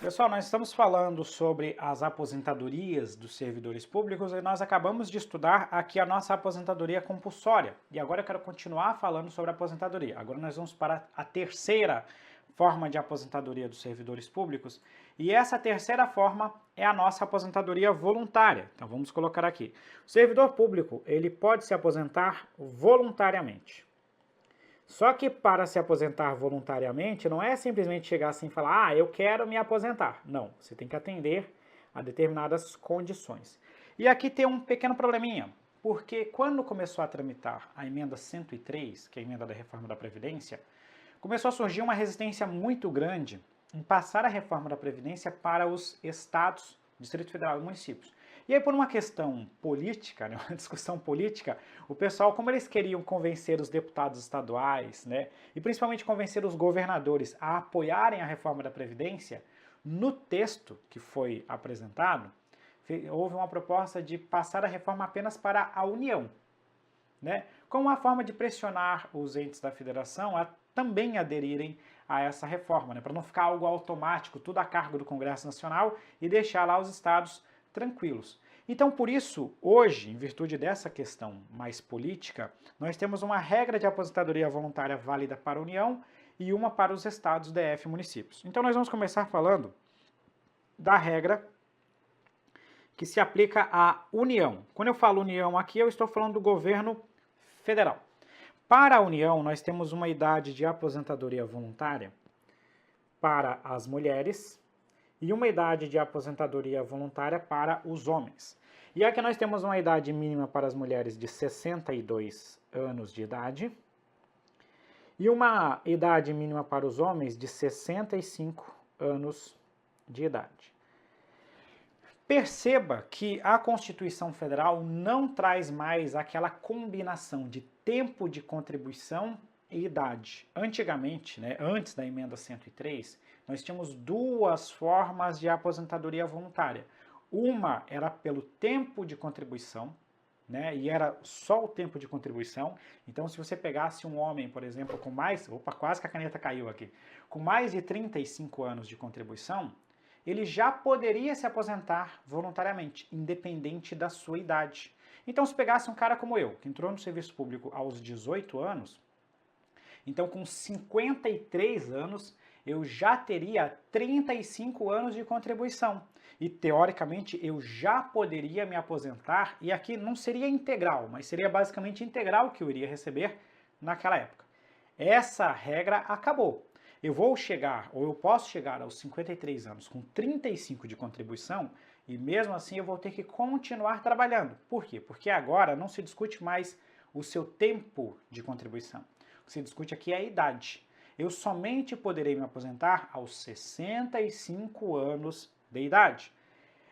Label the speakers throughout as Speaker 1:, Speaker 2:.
Speaker 1: Pessoal, nós estamos falando sobre as aposentadorias dos servidores públicos e nós acabamos de estudar aqui a nossa aposentadoria compulsória. E agora eu quero continuar falando sobre a aposentadoria. Agora nós vamos para a terceira forma de aposentadoria dos servidores públicos. E essa terceira forma é a nossa aposentadoria voluntária. Então vamos colocar aqui. O servidor público, ele pode se aposentar voluntariamente. Só que para se aposentar voluntariamente, não é simplesmente chegar assim e falar, eu quero me aposentar. Não, você tem que atender a determinadas condições. E aqui tem um pequeno probleminha, porque quando começou a tramitar a emenda 103, que é a emenda da reforma da Previdência, começou a surgir uma resistência muito grande em passar a reforma da Previdência para os estados, Distrito Federal e municípios. E aí, por uma questão política, né, uma discussão política, o pessoal, como eles queriam convencer os deputados estaduais, né, e principalmente convencer os governadores a apoiarem a reforma da Previdência, no texto que foi apresentado, houve uma proposta de passar a reforma apenas para a União, né, como uma forma de pressionar os entes da federação a também aderirem a essa reforma, né, para não ficar algo automático, tudo a cargo do Congresso Nacional e deixar lá os estados tranquilos. Então, por isso, hoje, em virtude dessa questão mais política, nós temos uma regra de aposentadoria voluntária válida para a União e uma para os estados, DF e municípios. Então, nós vamos começar falando da regra que se aplica à União. Quando eu falo União aqui, eu estou falando do governo federal. Para a União, nós temos uma idade de aposentadoria voluntária para as mulheres e uma idade de aposentadoria voluntária para os homens. E aqui nós temos uma idade mínima para as mulheres de 62 anos de idade e uma idade mínima para os homens de 65 anos de idade. Perceba que a Constituição Federal não traz mais aquela combinação de tempo de contribuição e idade. Antigamente, né, antes da emenda 103, nós tínhamos duas formas de aposentadoria voluntária. Uma era pelo tempo de contribuição, né, e era só o tempo de contribuição. Então, se você pegasse um homem, por exemplo, com mais... Opa, quase que a caneta caiu aqui. Com mais de 35 anos de contribuição, ele já poderia se aposentar voluntariamente, independente da sua idade. Então, se pegasse um cara como eu, que entrou no serviço público aos 18 anos, então com 53 anos, eu já teria 35 anos de contribuição. E, teoricamente, eu já poderia me aposentar, e aqui não seria integral, mas seria basicamente integral que eu iria receber naquela época. Essa regra acabou. Eu vou chegar, ou eu posso chegar aos 53 anos com 35 de contribuição, e mesmo assim eu vou ter que continuar trabalhando. Por quê? Porque agora não se discute mais o seu tempo de contribuição. O que se discute aqui é a idade. Eu somente poderei me aposentar aos 65 anos de idade.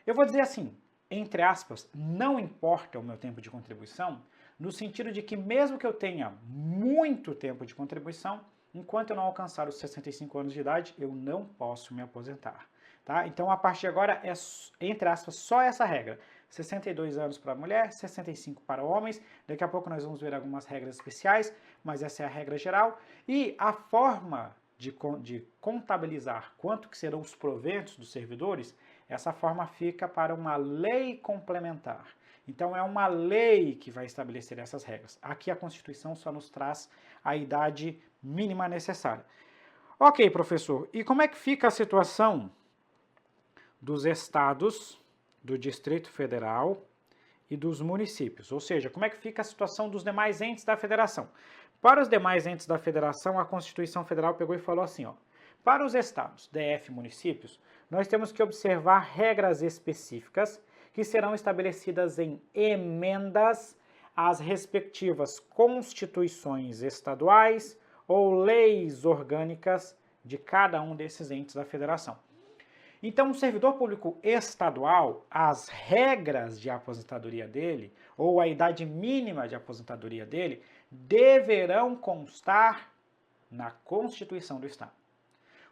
Speaker 1: Eu vou dizer assim, entre aspas, não importa o meu tempo de contribuição, no sentido de que mesmo que eu tenha muito tempo de contribuição, enquanto eu não alcançar os 65 anos de idade, eu não posso me aposentar. Tá? Então, a partir de agora, é, entre aspas, só essa regra. 62 anos para mulher, 65 para homens. Daqui a pouco nós vamos ver algumas regras especiais, mas essa é a regra geral. E a forma de contabilizar quanto que serão os proventos dos servidores, essa forma fica para uma lei complementar. Então, é uma lei que vai estabelecer essas regras. Aqui a Constituição só nos traz a idade mínima necessária. Ok, professor, e como é que fica a situação dos estados, do Distrito Federal e dos municípios? Ou seja, como é que fica a situação dos demais entes da federação? Para os demais entes da federação, a Constituição Federal pegou e falou assim, ó, para os estados, DF e municípios, nós temos que observar regras específicas que serão estabelecidas em emendas às respectivas constituições estaduais ou leis orgânicas de cada um desses entes da federação. Então, o servidor público estadual, as regras de aposentadoria dele, ou a idade mínima de aposentadoria dele, deverão constar na Constituição do Estado.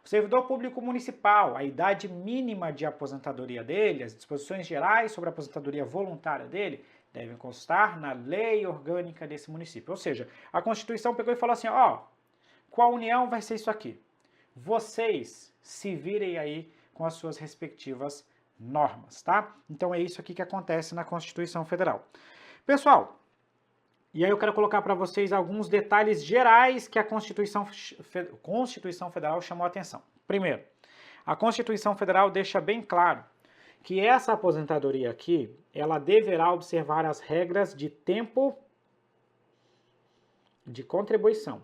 Speaker 1: O servidor público municipal, a idade mínima de aposentadoria dele, as disposições gerais sobre a aposentadoria voluntária dele, devem constar na lei orgânica desse município. Ou seja, a Constituição pegou e falou assim, ó, com a União vai ser isso aqui. Vocês se virem aí com as suas respectivas normas, tá? Então é isso aqui que acontece na Constituição Federal. Pessoal, e aí eu quero colocar para vocês alguns detalhes gerais que a Constituição Federal chamou a atenção. Primeiro, a Constituição Federal deixa bem claro que essa aposentadoria aqui, ela deverá observar as regras de tempo de contribuição.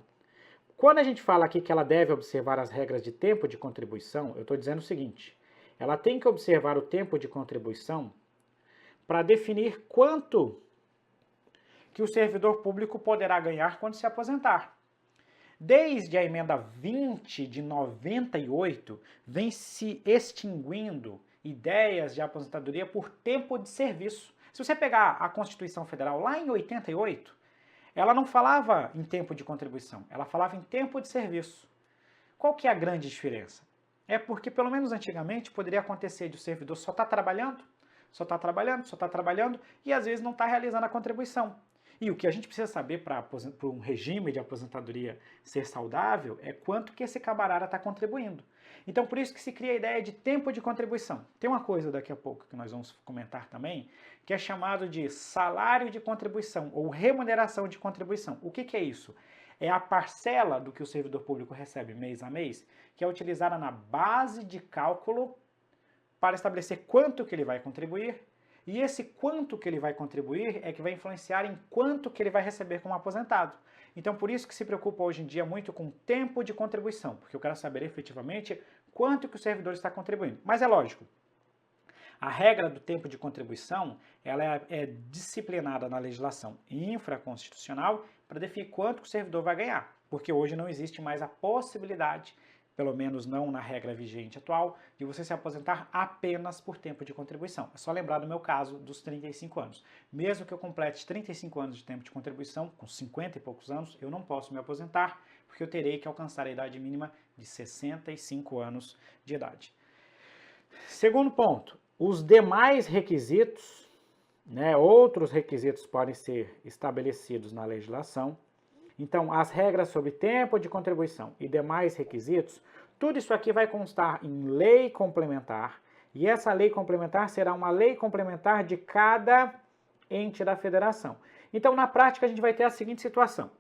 Speaker 1: Quando a gente fala aqui que ela deve observar as regras de tempo de contribuição, eu estou dizendo o seguinte: ela tem que observar o tempo de contribuição para definir quanto que o servidor público poderá ganhar quando se aposentar. Desde a emenda 20 de 98, vem se extinguindo ideias de aposentadoria por tempo de serviço. Se você pegar a Constituição Federal lá em 88, ela não falava em tempo de contribuição, ela falava em tempo de serviço. Qual que é a grande diferença? É porque, pelo menos antigamente, poderia acontecer de o servidor só estar trabalhando, e às vezes não está realizando a contribuição. E o que a gente precisa saber para um regime de aposentadoria ser saudável é quanto que esse camarada está contribuindo. Então, por isso que se cria a ideia de tempo de contribuição. Tem uma coisa daqui a pouco que nós vamos comentar também, que é chamado de salário de contribuição ou remuneração de contribuição. O que é isso? É a parcela do que o servidor público recebe mês a mês, que é utilizada na base de cálculo para estabelecer quanto que ele vai contribuir, e esse quanto que ele vai contribuir é que vai influenciar em quanto que ele vai receber como aposentado. Então, por isso que se preocupa hoje em dia muito com tempo de contribuição, porque eu quero saber efetivamente quanto que o servidor está contribuindo. Mas é lógico, a regra do tempo de contribuição ela é disciplinada na legislação infraconstitucional para definir quanto que o servidor vai ganhar, porque hoje não existe mais a possibilidade, pelo menos não na regra vigente atual, de você se aposentar apenas por tempo de contribuição. É só lembrar do meu caso dos 35 anos. Mesmo que eu complete 35 anos de tempo de contribuição, com 50 e poucos anos, eu não posso me aposentar, porque eu terei que alcançar a idade mínima de 65 anos de idade. Segundo ponto, os demais requisitos, outros requisitos podem ser estabelecidos na legislação. Então, as regras sobre tempo de contribuição e demais requisitos, tudo isso aqui vai constar em lei complementar, e essa lei complementar será uma lei complementar de cada ente da federação. Então, na prática, a gente vai ter a seguinte situação.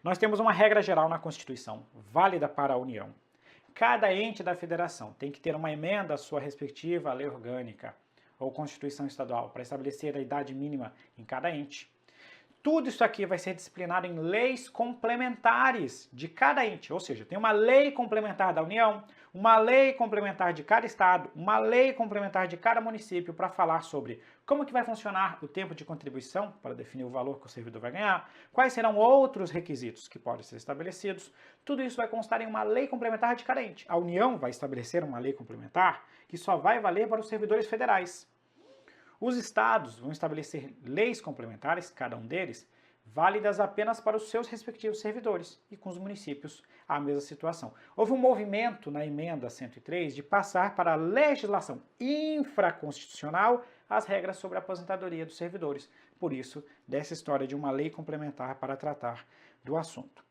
Speaker 1: Nós temos uma regra geral na Constituição, válida para a União. Cada ente da federação tem que ter uma emenda à sua respectiva lei orgânica ou Constituição Estadual para estabelecer a idade mínima em cada ente. Tudo isso aqui vai ser disciplinado em leis complementares de cada ente, ou seja, tem uma lei complementar da União, uma lei complementar de cada estado, uma lei complementar de cada município para falar sobre como que vai funcionar o tempo de contribuição para definir o valor que o servidor vai ganhar, quais serão outros requisitos que podem ser estabelecidos. Tudo isso vai constar em uma lei complementar de cada ente. A União vai estabelecer uma lei complementar que só vai valer para os servidores federais. Os estados vão estabelecer leis complementares, cada um deles, válidas apenas para os seus respectivos servidores, e com os municípios a mesma situação. Houve um movimento na emenda 103 de passar para a legislação infraconstitucional as regras sobre a aposentadoria dos servidores. Por isso, dessa história de uma lei complementar para tratar do assunto.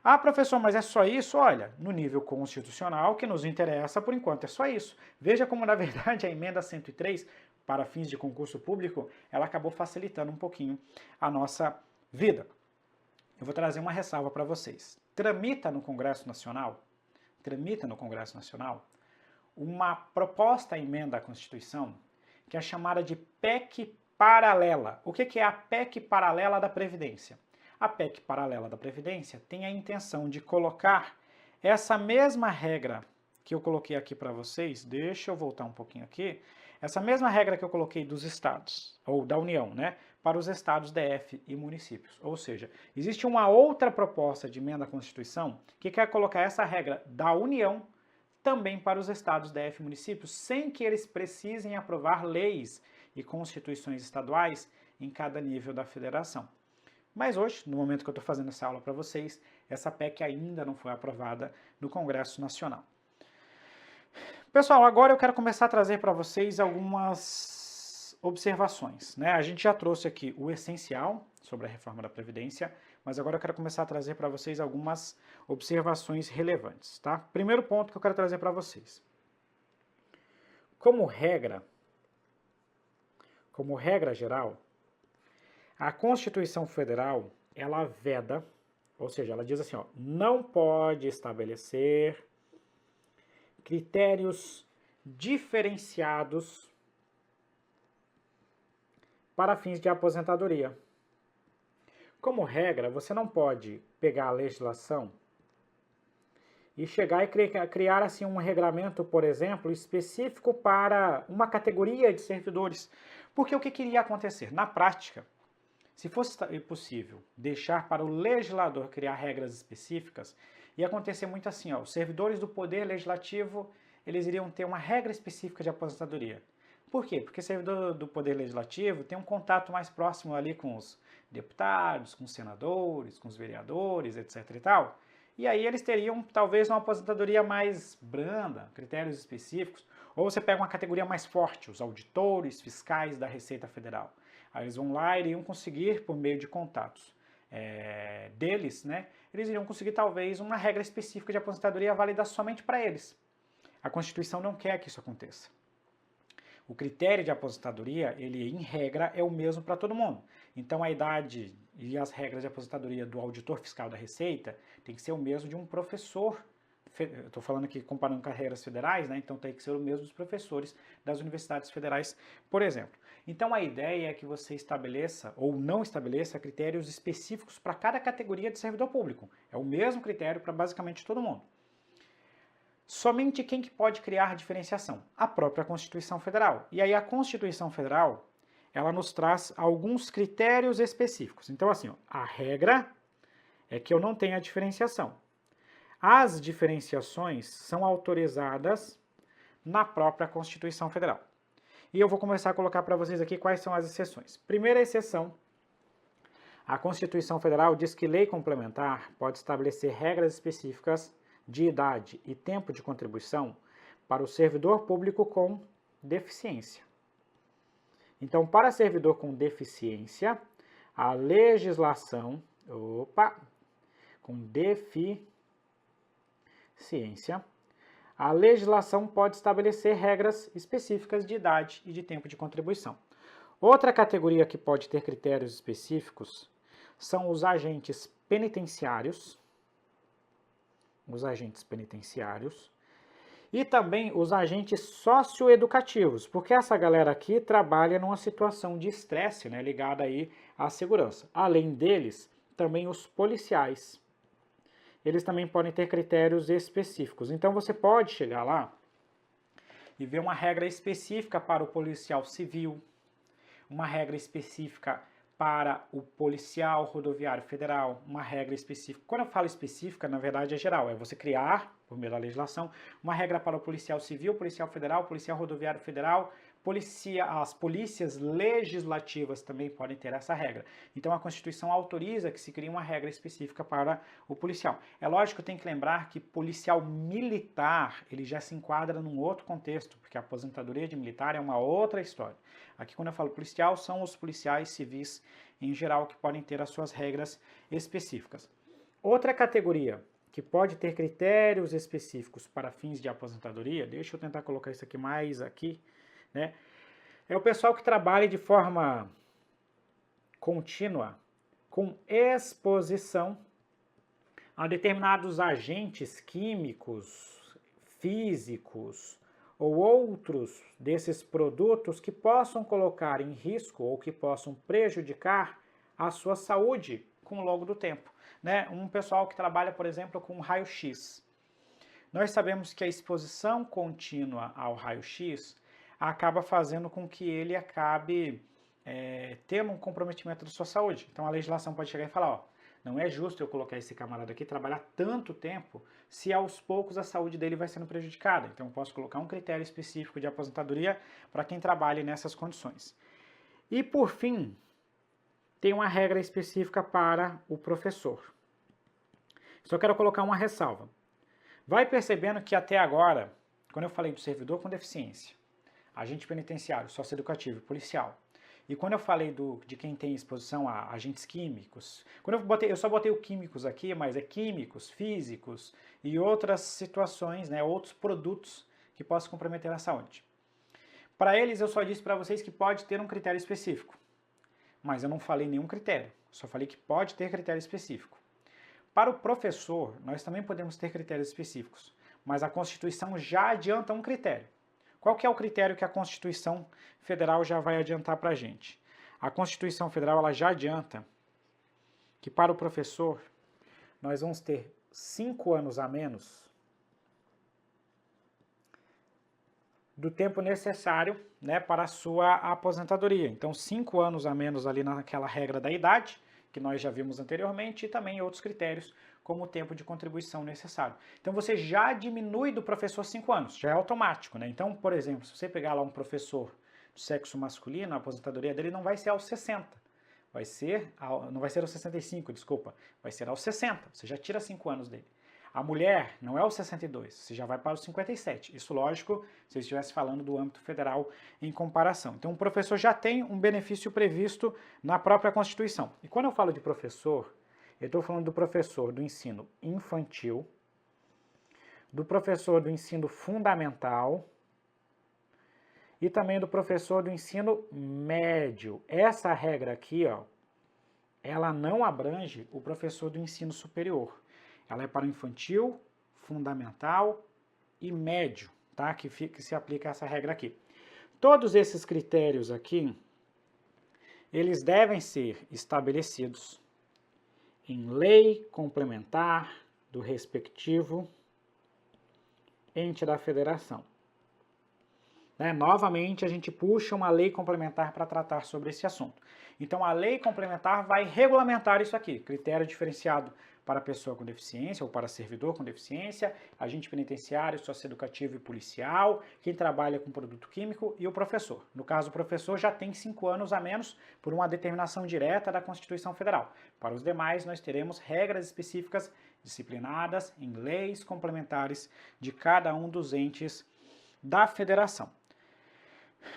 Speaker 1: Ah, professor, mas é só isso? Olha, no nível constitucional, que nos interessa, por enquanto, é só isso. Veja como, na verdade, a emenda 103, para fins de concurso público, ela acabou facilitando um pouquinho a nossa vida. Eu vou trazer uma ressalva para vocês. Tramita no Congresso Nacional uma proposta à emenda à Constituição que é chamada de PEC paralela. O que é a PEC paralela da Previdência? A PEC paralela da Previdência tem a intenção de colocar essa mesma regra que eu coloquei aqui para vocês, deixa eu voltar um pouquinho aqui, essa mesma regra que eu coloquei dos estados, ou da União, para os estados, DF e municípios. Ou seja, existe uma outra proposta de emenda à Constituição que quer colocar essa regra da União também para os estados, DF e municípios, sem que eles precisem aprovar leis e constituições estaduais em cada nível da federação. Mas hoje, no momento que eu estou fazendo essa aula para vocês, essa PEC ainda não foi aprovada no Congresso Nacional. Pessoal, agora eu quero começar a trazer para vocês algumas observações. A gente já trouxe aqui o essencial sobre a reforma da Previdência, mas agora eu quero começar a trazer para vocês algumas observações relevantes. Tá? Primeiro ponto que eu quero trazer para vocês. Como regra geral, a Constituição Federal, ela veda, ou seja, ela diz assim, ó, não pode estabelecer critérios diferenciados para fins de aposentadoria. Como regra, você não pode pegar a legislação e chegar e criar assim um regramento, por exemplo, específico para uma categoria de servidores. Porque o que iria acontecer? Na prática, se fosse possível deixar para o legislador criar regras específicas, ia acontecer muito assim, ó, os servidores do Poder Legislativo, eles iriam ter uma regra específica de aposentadoria. Por quê? Porque o servidor do Poder Legislativo tem um contato mais próximo ali com os deputados, com os senadores, com os vereadores, etc e tal. E aí eles teriam talvez uma aposentadoria mais branda, critérios específicos, ou você pega uma categoria mais forte, os auditores fiscais da Receita Federal. Aí eles vão lá e iriam conseguir, por meio de contatos deles, né, eles iriam conseguir talvez uma regra específica de aposentadoria válida somente para eles. A Constituição não quer que isso aconteça. O critério de aposentadoria, ele em regra é o mesmo para todo mundo. Então a idade e as regras de aposentadoria do auditor fiscal da Receita tem que ser o mesmo de um professor. Estou falando aqui comparando carreiras federais, né? Então tem que ser o mesmo dos professores das universidades federais, por exemplo. Então a ideia é que você estabeleça ou não estabeleça critérios específicos para cada categoria de servidor público. É o mesmo critério para basicamente todo mundo. Somente quem que pode criar diferenciação? A própria Constituição Federal. E aí a Constituição Federal, ela nos traz alguns critérios específicos. Então assim, ó, a regra é que eu não tenha diferenciação. As diferenciações são autorizadas na própria Constituição Federal. E eu vou começar a colocar para vocês aqui quais são as exceções. Primeira exceção, a Constituição Federal diz que lei complementar pode estabelecer regras específicas de idade e tempo de contribuição para o servidor público com deficiência. Então, para servidor com deficiência, a legislação, com deficiência, a legislação pode estabelecer regras específicas de idade e de tempo de contribuição. Outra categoria que pode ter critérios específicos são os agentes penitenciários, e também os agentes socioeducativos, porque essa galera aqui trabalha numa situação de estresse, né, ligada aí à segurança. Além deles, também os policiais. Eles também podem ter critérios específicos. Então você pode chegar lá e ver uma regra específica para o policial civil, uma regra específica para o policial rodoviário federal, uma regra específica. Quando eu falo específica, na verdade é geral, é você criar, por meio da legislação, uma regra para o policial civil, policial federal, policial rodoviário federal, as polícias legislativas também podem ter essa regra. Então a Constituição autoriza que se crie uma regra específica para o policial. É lógico que tem que lembrar que policial militar, ele já se enquadra num outro contexto, porque a aposentadoria de militar é uma outra história. Aqui quando eu falo policial, são os policiais civis em geral que podem ter as suas regras específicas. Outra categoria que pode ter critérios específicos para fins de aposentadoria, deixa eu tentar colocar isso aqui mais aqui, né? É o pessoal que trabalha de forma contínua com exposição a determinados agentes químicos, físicos ou outros desses produtos que possam colocar em risco ou que possam prejudicar a sua saúde com o longo do tempo, né? Um pessoal que trabalha, por exemplo, com raio-x. Nós sabemos que a exposição contínua ao raio-x acaba fazendo com que ele acabe tendo um comprometimento da sua saúde. Então a legislação pode chegar e falar, ó, não é justo eu colocar esse camarada aqui trabalhar tanto tempo se aos poucos a saúde dele vai sendo prejudicada. Então eu posso colocar um critério específico de aposentadoria para quem trabalhe nessas condições. E por fim, tem uma regra específica para o professor. Só quero colocar uma ressalva. Vai percebendo que até agora, quando eu falei do servidor com deficiência, agente penitenciário, socioeducativo, policial. E quando eu falei de quem tem exposição a agentes químicos, eu só botei o químicos aqui, mas é químicos, físicos e outras situações, né, outros produtos que possam comprometer a saúde. Para eles, eu só disse para vocês que pode ter um critério específico, mas eu não falei nenhum critério, só falei que pode ter critério específico. Para o professor, nós também podemos ter critérios específicos, mas a Constituição já adianta um critério. Qual que é o critério que a Constituição Federal já vai adiantar para a gente? A Constituição Federal ela já adianta que para o professor nós vamos ter 5 anos a menos do tempo necessário, né, para a sua aposentadoria. Então, 5 anos a menos ali naquela regra da idade, que nós já vimos anteriormente, e também outros critérios, como o tempo de contribuição necessário. Então, você já diminui do professor 5 anos, já é automático, né? Então, por exemplo, se você pegar lá um professor do sexo masculino, a aposentadoria dele não vai ser aos 60, não vai ser aos 65, desculpa, vai ser aos 60, você já tira 5 anos dele. A mulher não é os 62, você já vai para os 57. Isso, lógico, se eu estivesse falando do âmbito federal em comparação. Então, o professor já tem um benefício previsto na própria Constituição. E quando eu falo de professor, eu estou falando do professor do ensino infantil, do professor do ensino fundamental e também do professor do ensino médio. Essa regra aqui, ó, ela não abrange o professor do ensino superior. Ela é para o infantil, fundamental e médio, tá? Que se aplica essa regra aqui. Todos esses critérios aqui, eles devem ser estabelecidos em lei complementar do respectivo ente da federação. Né? Novamente, a gente puxa uma lei complementar para tratar sobre esse assunto. Então, a lei complementar vai regulamentar isso aqui, critério diferenciado para pessoa com deficiência ou para servidor com deficiência, agente penitenciário, socioeducativo e policial, quem trabalha com produto químico e o professor. No caso, o professor já tem 5 anos a menos por uma determinação direta da Constituição Federal. Para os demais, nós teremos regras específicas disciplinadas em leis complementares de cada um dos entes da federação.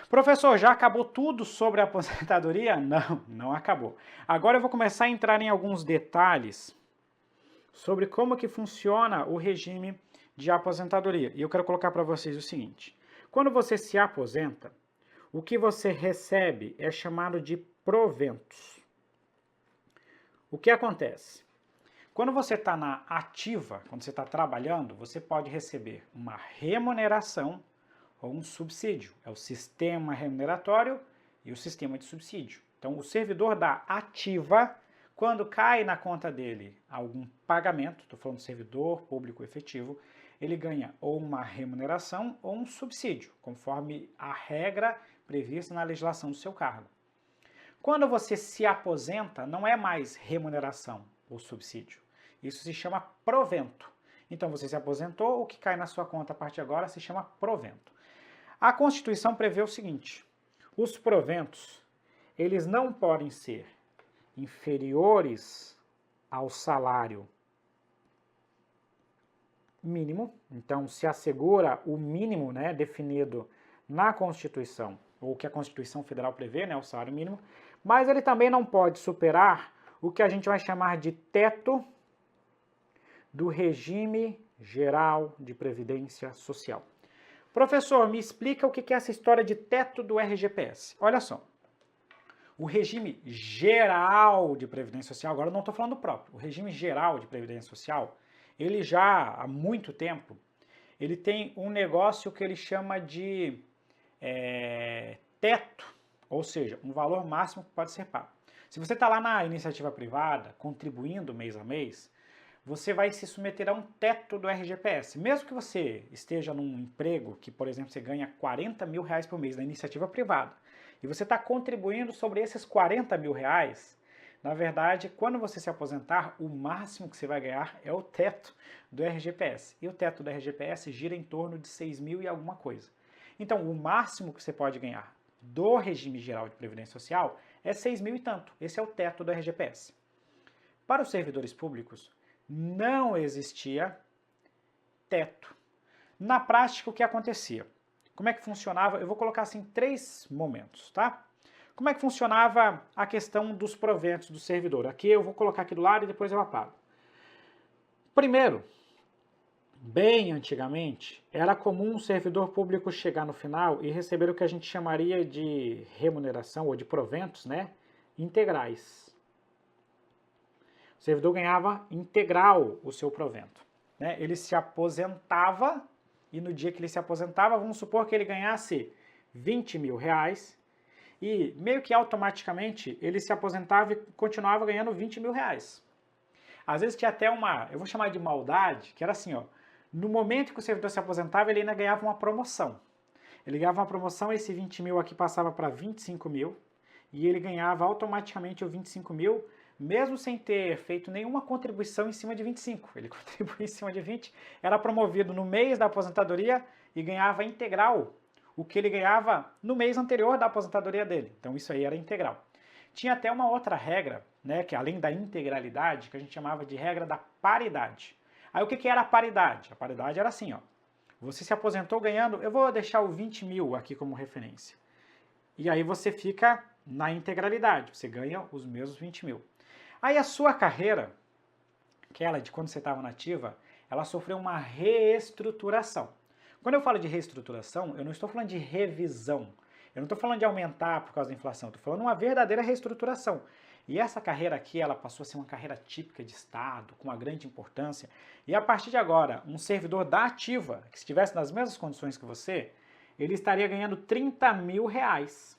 Speaker 1: Professor, já acabou tudo sobre a aposentadoria? Não, não acabou. Agora eu vou começar a entrar em alguns detalhes sobre como que funciona o regime de aposentadoria. E eu quero colocar para vocês o seguinte. Quando você se aposenta, o que você recebe é chamado de proventos. O que acontece? Quando você está na ativa, quando você está trabalhando, você pode receber uma remuneração ou um subsídio. É o sistema remuneratório e o sistema de subsídio. Então, o servidor da ativa, quando cai na conta dele algum pagamento, estou falando de servidor público efetivo, ele ganha ou uma remuneração ou um subsídio, conforme a regra prevista na legislação do seu cargo. Quando você se aposenta, não é mais remuneração ou subsídio. Isso se chama provento. Então, você se aposentou, o que cai na sua conta a partir de agora se chama provento. A Constituição prevê o seguinte: os proventos, eles não podem ser inferiores ao salário mínimo. Então, se assegura o mínimo, né, definido na Constituição, ou que a Constituição Federal prevê, né, o salário mínimo, mas ele também não pode superar o que a gente vai chamar de teto do regime geral de previdência social. Professor, me explica o que é essa história de teto do RGPS. Olha só, o regime geral de previdência social, agora eu não estou falando próprio, o regime geral de previdência social, ele já há muito tempo, ele tem um negócio que ele chama de teto, ou seja, um valor máximo que pode ser pago. Se você está lá na iniciativa privada, contribuindo mês a mês, você vai se submeter a um teto do RGPS. Mesmo que você esteja num emprego que, por exemplo, você ganha 40 mil reais por mês na iniciativa privada, e você está contribuindo sobre esses 40 mil reais, na verdade, quando você se aposentar, o máximo que você vai ganhar é o teto do RGPS. E o teto do RGPS gira em torno de 6 mil e alguma coisa. Então, o máximo que você pode ganhar do regime geral de previdência social é 6 mil e tanto. Esse é o teto do RGPS. Para os servidores públicos, não existia teto. Na prática, o que acontecia? Como é que funcionava? Eu vou colocar assim 3 momentos, tá? Como é que funcionava a questão dos proventos do servidor? Aqui eu vou colocar aqui do lado e depois eu apago. Primeiro, Bem antigamente, era comum um servidor público chegar no final e receber o que a gente chamaria de remuneração ou de proventos, né, integrais. O servidor ganhava integral o seu provento, né? Ele se aposentava e no dia que ele se aposentava, vamos supor que ele ganhasse 20 mil reais e meio que automaticamente ele se aposentava e continuava ganhando 20 mil reais. Às vezes tinha até uma, eu vou chamar de maldade, que era assim, ó, no momento que o servidor se aposentava, ele ainda ganhava uma promoção. Ele ganhava uma promoção, esse 20 mil aqui passava para 25 mil, e ele ganhava automaticamente o 25 mil, mesmo sem ter feito nenhuma contribuição em cima de 25. Ele contribuía em cima de 20, era promovido no mês da aposentadoria e ganhava integral o que ele ganhava no mês anterior da aposentadoria dele. Então isso aí era integral. Tinha até uma outra regra, né, que além da integralidade, que a gente chamava de regra da paridade. Aí o que era a paridade? A paridade era assim, ó. Você se aposentou ganhando, eu vou deixar o 20 mil aqui como referência. E aí você fica na integralidade, você ganha os mesmos 20 mil. Aí a sua carreira, aquela de quando você estava nativa, ela sofreu uma reestruturação. Quando eu falo de reestruturação, eu não estou falando de revisão. Eu não estou falando de aumentar por causa da inflação, estou falando de uma verdadeira reestruturação. E essa carreira aqui, ela passou a ser uma carreira típica de Estado, com uma grande importância. E a partir de agora, um servidor da ativa, que estivesse nas mesmas condições que você, ele estaria ganhando 30 mil reais.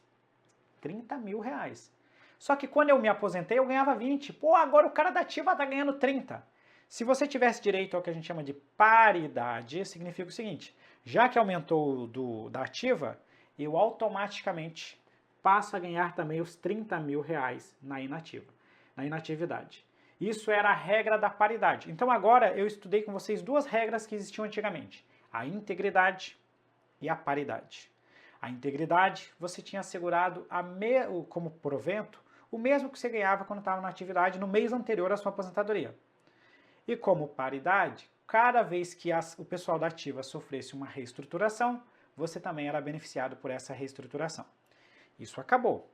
Speaker 1: 30 mil reais. Só que quando eu me aposentei, eu ganhava 20. Pô, agora o cara da ativa está ganhando 30. Se você tivesse direito ao que a gente chama de paridade, significa o seguinte, já que aumentou da ativa, eu automaticamente passo a ganhar também os 30 mil reais na inatividade. Isso era a regra da paridade. Então agora eu estudei com vocês duas regras que existiam antigamente, a integridade e a paridade. A integridade, você tinha assegurado como provento o mesmo que você ganhava quando estava na atividade no mês anterior à sua aposentadoria. E como paridade, cada vez que o pessoal da ativa sofresse uma reestruturação, você também era beneficiado por essa reestruturação. Isso acabou.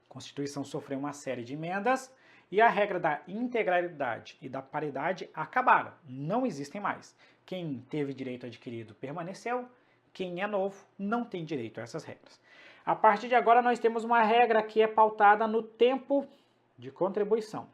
Speaker 1: A Constituição sofreu uma série de emendas e a regra da integralidade e da paridade acabaram. Não existem mais. Quem teve direito adquirido permaneceu, quem é novo não tem direito a essas regras. A partir de agora nós temos uma regra que é pautada no tempo de contribuição.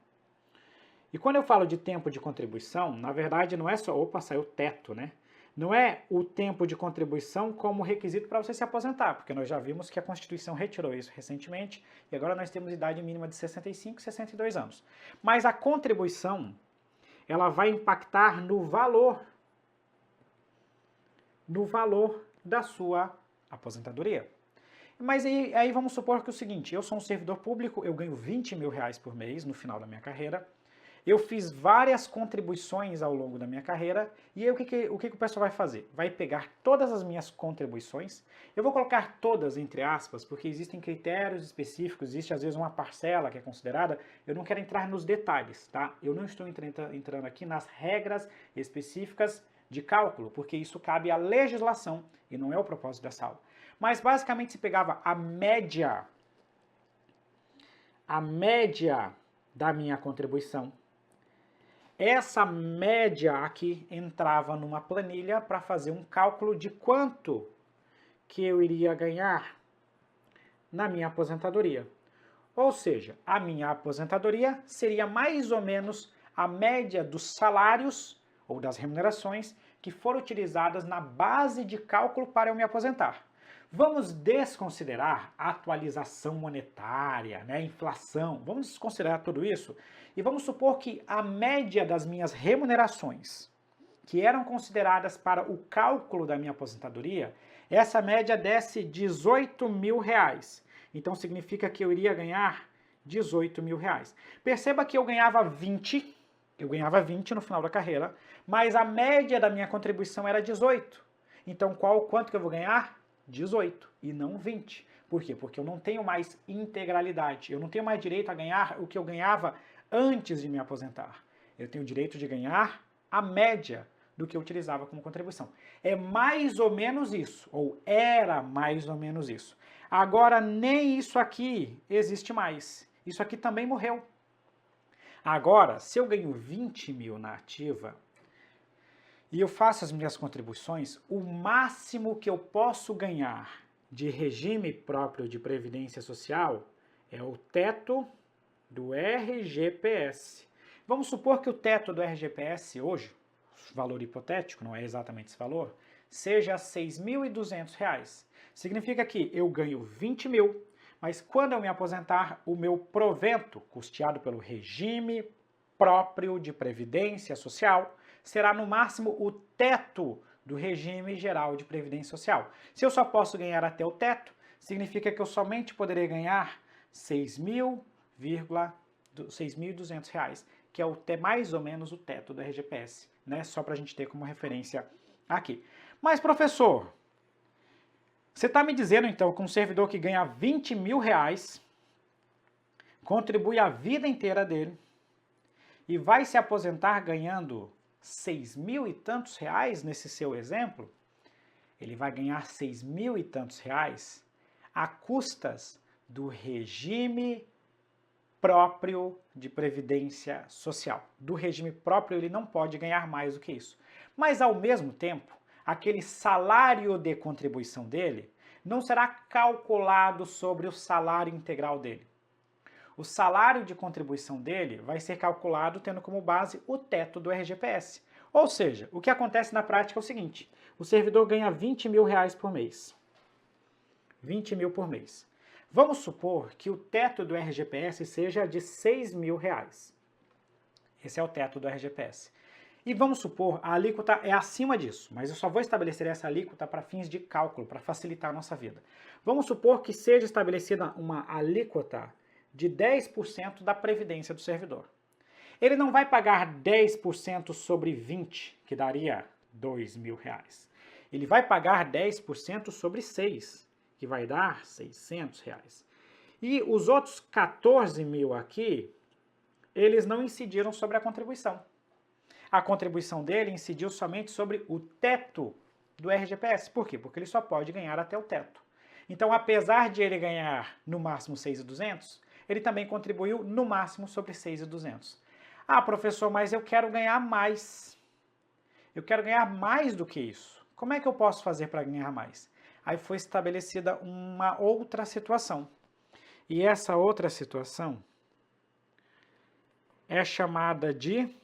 Speaker 1: E quando eu falo de tempo de contribuição, na verdade não é só, opa, saiu o teto, né? Não é o tempo de contribuição como requisito para você se aposentar, porque nós já vimos que a Constituição retirou isso recentemente e agora nós temos idade mínima de 65 e 62 anos. Mas a contribuição, ela vai impactar no valor da sua aposentadoria. Mas aí vamos supor que é o seguinte, eu sou um servidor público, eu ganho 20 mil reais por mês no final da minha carreira, eu fiz várias contribuições ao longo da minha carreira, e aí o que o pessoal vai fazer? Vai pegar todas as minhas contribuições, eu vou colocar todas entre aspas, porque existem critérios específicos, existe às vezes uma parcela que é considerada, eu não quero entrar nos detalhes, tá? Eu não estou entrando aqui nas regras específicas de cálculo, porque isso cabe à legislação e não é o propósito dessa aula. Mas basicamente se pegava a média da minha contribuição. Essa média aqui entrava numa planilha para fazer um cálculo de quanto que eu iria ganhar na minha aposentadoria. Ou seja, a minha aposentadoria seria mais ou menos a média dos salários ou das remunerações que foram utilizadas na base de cálculo para eu me aposentar. Vamos desconsiderar a atualização monetária, né, inflação, vamos desconsiderar tudo isso e vamos supor que a média das minhas remunerações, que eram consideradas para o cálculo da minha aposentadoria, essa média desse 18 mil reais. Então significa que eu iria ganhar 18 mil reais. Perceba que eu ganhava 20 no final da carreira, mas a média da minha contribuição era 18. Então quanto que eu vou ganhar? 18 e não 20. Por quê? Porque eu não tenho mais integralidade. Eu não tenho mais direito a ganhar o que eu ganhava antes de me aposentar. Eu tenho o direito de ganhar a média do que eu utilizava como contribuição. É mais ou menos isso, ou era mais ou menos isso. Agora, nem isso aqui existe mais. Isso aqui também morreu. Agora, se eu ganho 20 mil na ativa, e eu faço as minhas contribuições, o máximo que eu posso ganhar de regime próprio de previdência social é o teto do RGPS. Vamos supor que o teto do RGPS hoje, valor hipotético, não é exatamente esse valor, seja R$ 6.200. Significa que eu ganho 20 mil, mas quando eu me aposentar, o meu provento, custeado pelo regime próprio de previdência social, será no máximo o teto do regime geral de previdência social. Se eu só posso ganhar até o teto, significa que eu somente poderei ganhar R$ 6.200, que é mais ou menos o teto do RGPS, né? Só para a gente ter como referência aqui. Mas, professor, você está me dizendo então que um servidor que ganha 20 mil reais contribui a vida inteira dele e vai se aposentar ganhando 6 mil e tantos reais nesse seu exemplo? Ele vai ganhar 6 mil e tantos reais a custas do regime próprio de previdência social. Do regime próprio ele não pode ganhar mais do que isso. Mas ao mesmo tempo, aquele salário de contribuição dele não será calculado sobre o salário integral dele. O salário de contribuição dele vai ser calculado tendo como base o teto do RGPS. Ou seja, o que acontece na prática é o seguinte: o servidor ganha 20 mil reais por mês. 20 mil por mês. Vamos supor que o teto do RGPS seja de 6 mil reais. Esse é o teto do RGPS. E vamos supor, a alíquota é acima disso, mas eu só vou estabelecer essa alíquota para fins de cálculo, para facilitar a nossa vida. Vamos supor que seja estabelecida uma alíquota de 10% da previdência do servidor. Ele não vai pagar 10% sobre 20, que daria 2 mil reais. Ele vai pagar 10% sobre 6, que vai dar 600 reais. E os outros 14 mil aqui, eles não incidiram sobre a contribuição. A contribuição dele incidiu somente sobre o teto do RGPS. Por quê? Porque ele só pode ganhar até o teto. Então, apesar de ele ganhar no máximo 6.200, ele também contribuiu no máximo sobre 6.200. Ah, professor, mas eu quero ganhar mais. Eu quero ganhar mais do que isso. Como é que eu posso fazer para ganhar mais? Aí foi estabelecida uma outra situação. E essa outra situação é chamada de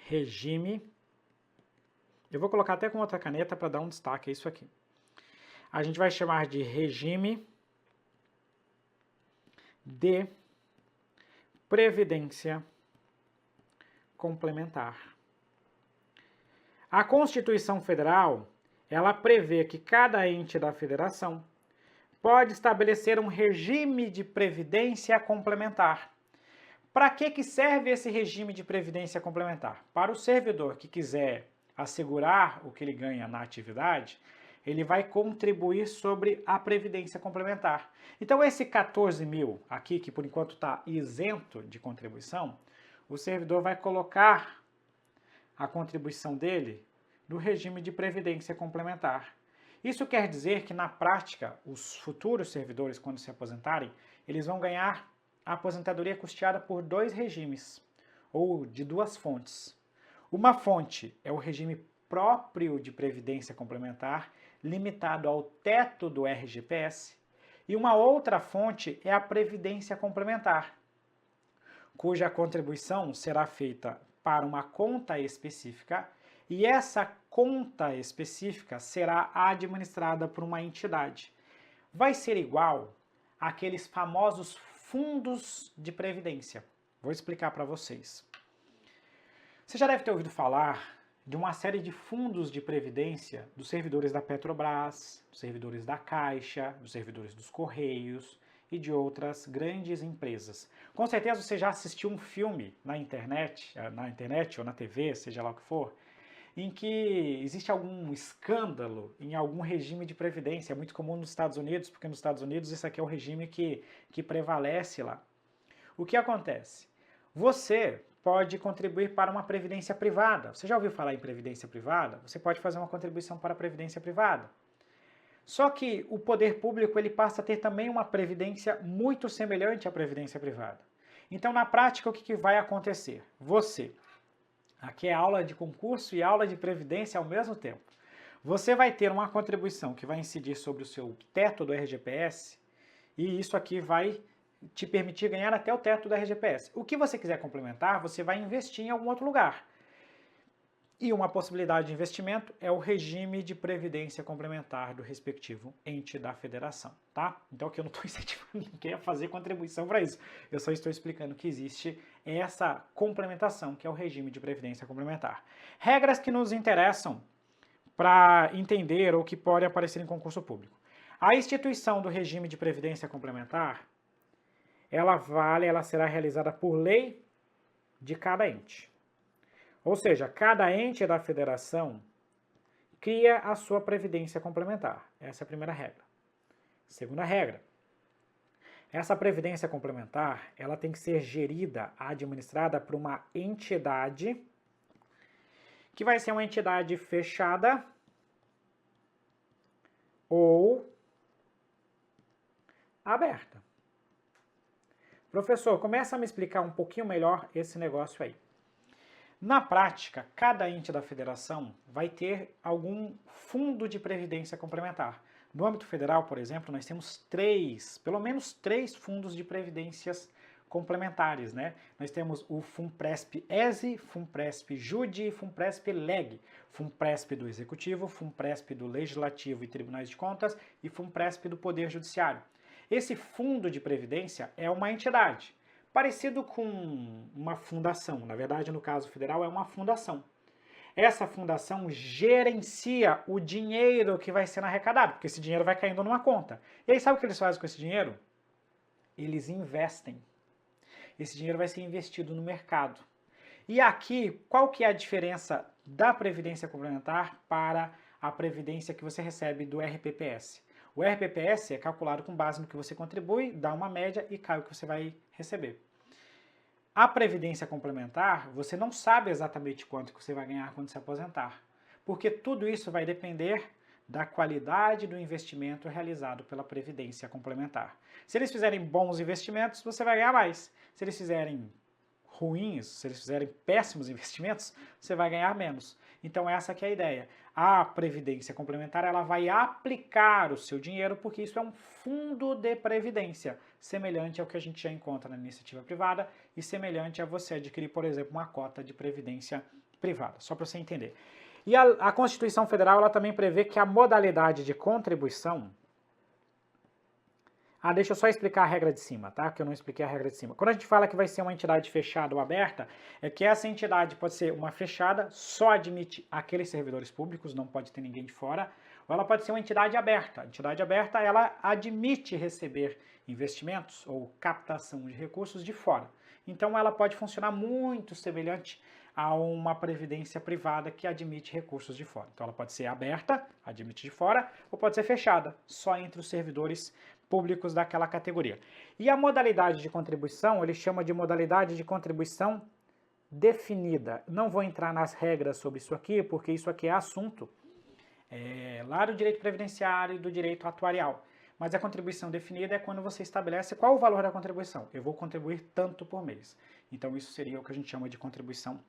Speaker 1: regime. Eu vou colocar até com outra caneta para dar um destaque a isso aqui. A gente vai chamar de regime de previdência complementar. A Constituição Federal, ela prevê que cada ente da federação pode estabelecer um regime de previdência complementar. Para que serve esse regime de previdência complementar? Para o servidor que quiser assegurar o que ele ganha na atividade, ele vai contribuir sobre a previdência complementar. Então, esse 14 mil aqui, que por enquanto está isento de contribuição, o servidor vai colocar a contribuição dele no regime de previdência complementar. Isso quer dizer que, na prática, os futuros servidores, quando se aposentarem, eles vão ganhar a aposentadoria custeada por dois regimes, ou de duas fontes. Uma fonte é o regime próprio de previdência complementar, limitado ao teto do RGPS, e uma outra fonte é a previdência complementar, cuja contribuição será feita para uma conta específica, e essa conta específica será administrada por uma entidade. Vai ser igual àqueles famosos fundos de previdência. Vou explicar para vocês. Você já deve ter ouvido falar de uma série de fundos de previdência dos servidores da Petrobras, dos servidores da Caixa, dos servidores dos Correios e de outras grandes empresas. Com certeza você já assistiu um filme na internet ou na TV, seja lá o que for, em que existe algum escândalo em algum regime de previdência. É muito comum nos Estados Unidos, porque nos Estados Unidos esse aqui é o regime que prevalece lá. O que acontece? Você pode contribuir para uma previdência privada. Você já ouviu falar em previdência privada? Você pode fazer uma contribuição para a previdência privada. Só que o poder público ele passa a ter também uma previdência muito semelhante à previdência privada. Então, na prática, o que vai acontecer? Você Aqui é aula de concurso e aula de previdência ao mesmo tempo. Você vai ter uma contribuição que vai incidir sobre o seu teto do RGPS e isso aqui vai te permitir ganhar até o teto do RGPS. O que você quiser complementar, você vai investir em algum outro lugar. E uma possibilidade de investimento é o regime de previdência complementar do respectivo ente da federação, tá? Então aqui eu não estou incentivando ninguém a fazer contribuição para isso. Eu só estou explicando que existe essa complementação, que é o regime de previdência complementar. Regras que nos interessam para entender ou que podem aparecer em concurso público. A instituição do regime de previdência complementar, ela será realizada por lei de cada ente. Ou seja, cada ente da federação cria a sua previdência complementar. Essa é a primeira regra. Segunda regra. Essa previdência complementar, ela tem que ser gerida, administrada por uma entidade, que vai ser uma entidade fechada ou aberta. Professor, começa a me explicar um pouquinho melhor esse negócio aí. Na prática, cada ente da federação vai ter algum fundo de previdência complementar. No âmbito federal, por exemplo, nós temos pelo menos três fundos de previdências complementares, né? Nós temos o FUNPRESP-ESE, FUNPRESP-JUDE e FUNPRESP-LEG. FUNPRESP do Executivo, FUNPRESP do Legislativo e Tribunais de Contas e FUNPRESP do Poder Judiciário. Esse fundo de previdência é uma entidade, parecido com uma fundação. Na verdade, no caso federal, é uma fundação. Essa fundação gerencia o dinheiro que vai sendo arrecadado, porque esse dinheiro vai caindo numa conta. E aí, sabe o que eles fazem com esse dinheiro? Eles investem. Esse dinheiro vai ser investido no mercado. E aqui, qual que é a diferença da previdência complementar para a previdência que você recebe do RPPS? O RPPS é calculado com base no que você contribui, dá uma média e cai o que você vai receber. A previdência complementar, você não sabe exatamente quanto que você vai ganhar quando se aposentar, porque tudo isso vai depender da qualidade do investimento realizado pela previdência complementar. Se eles fizerem bons investimentos, você vai ganhar mais. Se eles fizerem ruins, se eles fizerem péssimos investimentos, você vai ganhar menos. Então essa que é a ideia. A previdência complementar, ela vai aplicar o seu dinheiro porque isso é um fundo de previdência, semelhante ao que a gente já encontra na iniciativa privada e semelhante a você adquirir, por exemplo, uma cota de previdência privada, só para você entender. E a Constituição Federal, ela também prevê que a modalidade de contribuição... deixa eu só explicar a regra de cima, tá? Que eu não expliquei a regra de cima. Quando a gente fala que vai ser uma entidade fechada ou aberta, é que essa entidade pode ser uma fechada, só admite aqueles servidores públicos, não pode ter ninguém de fora, ou ela pode ser uma entidade aberta. A entidade aberta, ela admite receber investimentos ou captação de recursos de fora. Então, ela pode funcionar muito semelhante a uma previdência privada que admite recursos de fora. Então, ela pode ser aberta, admite de fora, ou pode ser fechada, só entre os servidores públicos daquela categoria. E a modalidade de contribuição, ele chama de modalidade de contribuição definida. Não vou entrar nas regras sobre isso aqui, porque isso aqui é assunto lá do direito previdenciário e do direito atuarial. Mas a contribuição definida é quando você estabelece qual o valor da contribuição. Eu vou contribuir tanto por mês. Então isso seria o que a gente chama de contribuição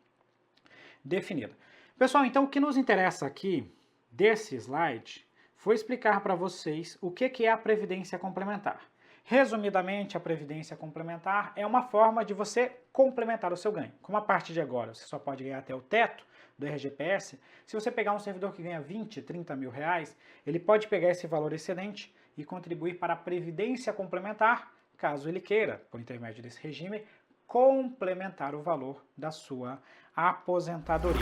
Speaker 1: definida. Pessoal, então o que nos interessa aqui desse slide foi explicar para vocês o que é a previdência complementar. Resumidamente, a previdência complementar é uma forma de você complementar o seu ganho. Como a partir de agora você só pode ganhar até o teto do RGPS, se você pegar um servidor que ganha 20, 30 mil reais, ele pode pegar esse valor excedente e contribuir para a previdência complementar, caso ele queira, por intermédio desse regime, complementar o valor da sua aposentadoria.